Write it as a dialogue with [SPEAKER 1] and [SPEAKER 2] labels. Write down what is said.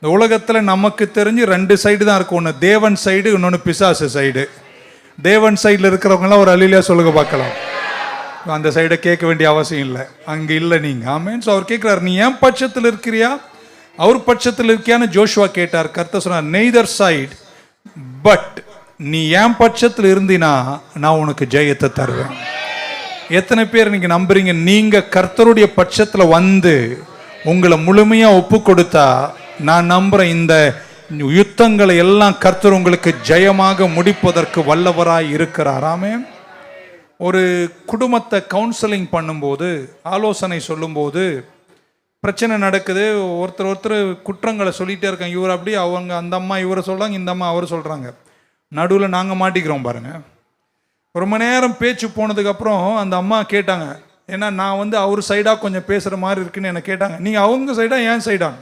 [SPEAKER 1] இந்த உலகத்தில் நமக்கு தெரிஞ்சு 2 சைடு தான் இருக்கும். ஒன்று தேவன் சைடு, இன்னொன்று பிசாசு சைடு. தேவன் சைடில் இருக்கிறவங்களாம் ஒரு அல்லேலூயா சொல்லுங்க பார்க்கலாம். அந்த சைடை கேட்க வேண்டிய அவசியம் இல்லை, அங்கே இல்லை நீங்கள். ஆமென். ஸோ அவர் கேட்குறாரு, நீ ஏன் பட்சத்தில் இருக்கிறியா, அவர் பட்சத்தில் இருக்கியான்னு ஜோஷுவா கேட்டார். கர்த்தர் சொன்னார், நெய்தர் சைட், பட் நீ என் பட்சத்தில் இருந்தினா நான் உனக்கு ஜெயத்தை தருவேன். எத்தனை பேர் நீங்க நம்புறீங்க? நீங்க கர்த்தருடைய பட்சத்தில் வந்து உங்களை முழுமையா ஒப்பு கொடுத்தா, நான் நம்புறேன் இந்த யுத்தங்களை எல்லாம் கர்த்தர் உங்களுக்கு ஜெயமாக முடிப்பதற்கு வல்லவராய் இருக்கிறார். ஆமென். ஒரு குடும்பத்தை கவுன்சிலிங் பண்ணும்போது, ஆலோசனை சொல்லும்போது, பிரச்சனை நடக்குது, ஒருத்தர் குற்றங்களை சொல்லிகிட்டே இருக்காங்க. இவர் அப்படி, அவங்க அந்த அம்மா இவரை சொல்கிறாங்க, இந்த அம்மா அவர் சொல்கிறாங்க. நடுவில் நாங்கள் மாட்டிக்கிறோம் பாருங்கள். ரொம்ப நேரம் பேச்சு போனதுக்கப்புறம் அந்த அம்மா கேட்டாங்க, ஏன்னா நான் அவர் சைடாக கொஞ்சம் பேசுகிற மாதிரி இருக்குன்னு என்னை கேட்டாங்க, நீங்கள் அவங்க சைடா என் சைடா?